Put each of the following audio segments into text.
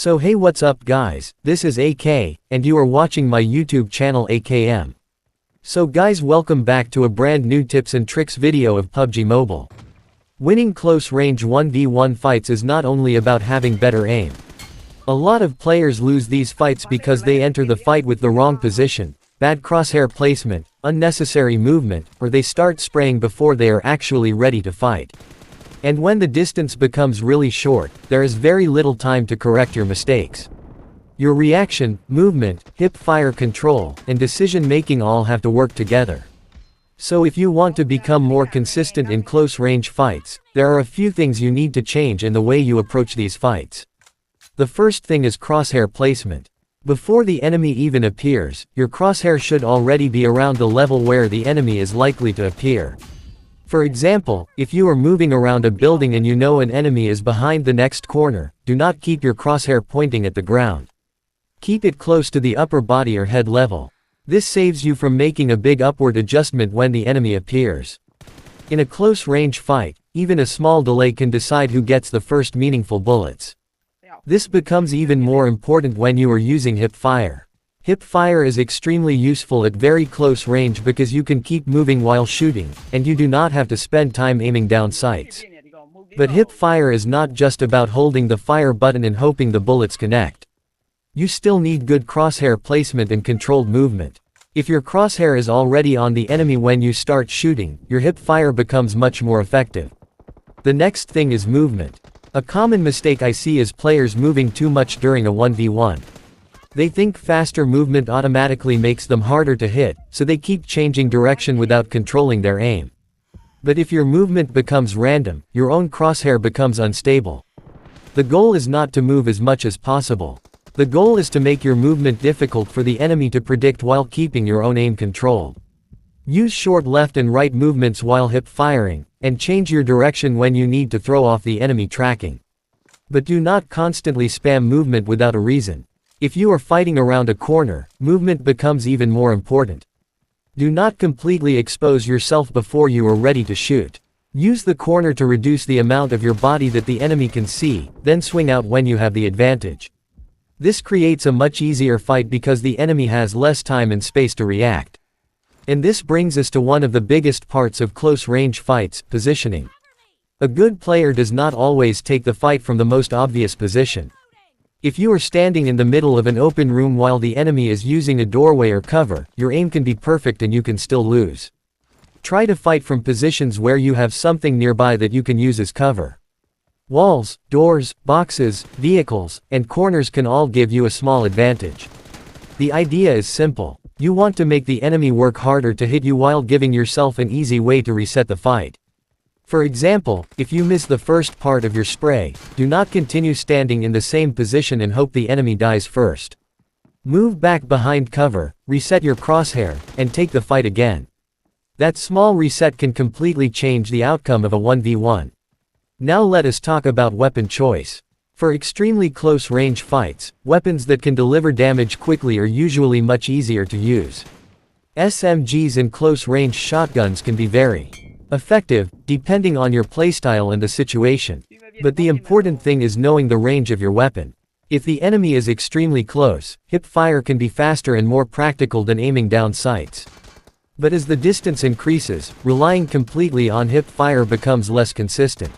So hey, what's up guys, this is AK, and you are watching my YouTube channel AKM. So guys, welcome back to a brand new tips and tricks video of PUBG Mobile. Winning close range 1v1 fights is not only about having better aim. A lot of players lose these fights because they enter the fight with the wrong position, bad crosshair placement, unnecessary movement, or they start spraying before they are actually ready to fight. And when the distance becomes really short, there is very little time to correct your mistakes. Your reaction, movement, hip fire control, and decision making all have to work together. So if you want to become more consistent in close range fights, there are a few things you need to change in the way you approach these fights. The first thing is crosshair placement. Before the enemy even appears, your crosshair should already be around the level where the enemy is likely to appear. For example, if you are moving around a building and you know an enemy is behind the next corner, do not keep your crosshair pointing at the ground. Keep it close to the upper body or head level. This saves you from making a big upward adjustment when the enemy appears. In a close range fight, even a small delay can decide who gets the first meaningful bullets. This becomes even more important when you are using hip fire. Hip fire is extremely useful at very close range because you can keep moving while shooting, and you do not have to spend time aiming down sights. But hip fire is not just about holding the fire button and hoping the bullets connect. You still need good crosshair placement and controlled movement. If your crosshair is already on the enemy when you start shooting, your hip fire becomes much more effective. The next thing is movement. A common mistake I see is players moving too much during a 1v1. They think faster movement automatically makes them harder to hit, so they keep changing direction without controlling their aim. But if your movement becomes random, your own crosshair becomes unstable. The goal is not to move as much as possible. The goal is to make your movement difficult for the enemy to predict while keeping your own aim controlled. Use short left and right movements while hip firing, and change your direction when you need to throw off the enemy tracking. But do not constantly spam movement without a reason. If you are fighting around a corner, movement becomes even more important. Do not completely expose yourself before you are ready to shoot. Use the corner to reduce the amount of your body that the enemy can see, then swing out when you have the advantage. This creates a much easier fight because the enemy has less time and space to react. And this brings us to one of the biggest parts of close range fights, positioning. A good player does not always take the fight from the most obvious position. If you are standing in the middle of an open room while the enemy is using a doorway or cover, your aim can be perfect and you can still lose. Try to fight from positions where you have something nearby that you can use as cover. Walls, doors, boxes, vehicles, and corners can all give you a small advantage. The idea is simple. You want to make the enemy work harder to hit you while giving yourself an easy way to reset the fight. For example, if you miss the first part of your spray, do not continue standing in the same position and hope the enemy dies first. Move back behind cover, reset your crosshair, and take the fight again. That small reset can completely change the outcome of a 1v1. Now let us talk about weapon choice. For extremely close range fights, weapons that can deliver damage quickly are usually much easier to use. SMGs and close range shotguns can be very effective, depending on your playstyle and the situation. But the important thing is knowing the range of your weapon. If the enemy is extremely close, hip fire can be faster and more practical than aiming down sights. But as the distance increases, relying completely on hip fire becomes less consistent.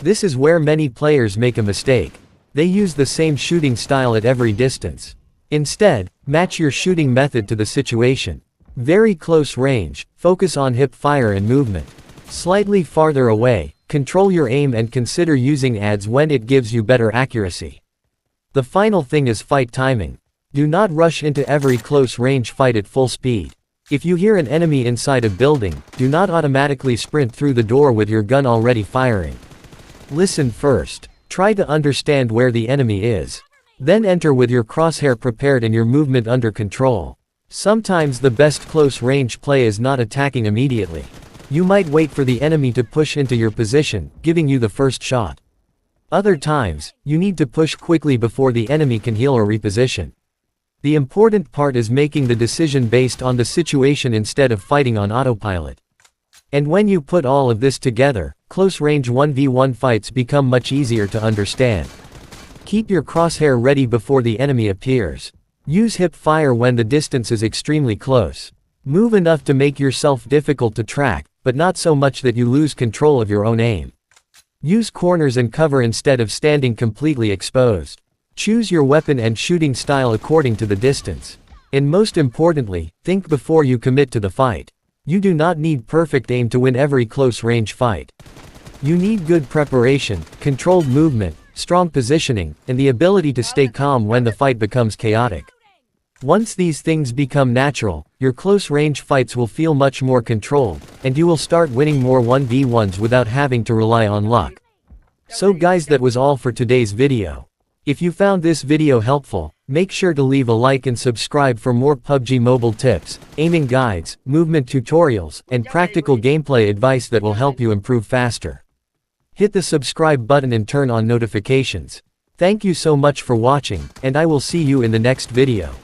This is where many players make a mistake. They use the same shooting style at every distance. Instead, match your shooting method to the situation. Very close range, focus on hip fire and movement. Slightly farther away, control your aim and consider using adds when it gives you better accuracy. The final thing is fight timing. Do not rush into every close range fight at full speed. If you hear an enemy inside a building, do not automatically sprint through the door with your gun already firing. Listen first. Try to understand where the enemy is. Then enter with your crosshair prepared and your movement under control. Sometimes the best close range play is not attacking immediately. You might wait for the enemy to push into your position, giving you the first shot. Other times, you need to push quickly before the enemy can heal or reposition. The important part is making the decision based on the situation instead of fighting on autopilot. And when you put all of this together, close range 1v1 fights become much easier to understand. Keep your crosshair ready before the enemy appears. Use hip fire when the distance is extremely close. Move enough to make yourself difficult to track, but not so much that you lose control of your own aim. Use corners and cover instead of standing completely exposed. Choose your weapon and shooting style according to the distance. And most importantly, think before you commit to the fight. You do not need perfect aim to win every close-range fight. You need good preparation, controlled movement, strong positioning, and the ability to stay calm when the fight becomes chaotic. Once these things become natural, your close-range fights will feel much more controlled, and you will start winning more 1v1s without having to rely on luck. So guys, that was all for today's video. If you found this video helpful, make sure to leave a like and subscribe for more PUBG Mobile tips, aiming guides, movement tutorials, and practical gameplay advice that will help you improve faster. Hit the subscribe button and turn on notifications. Thank you so much for watching, and I will see you in the next video.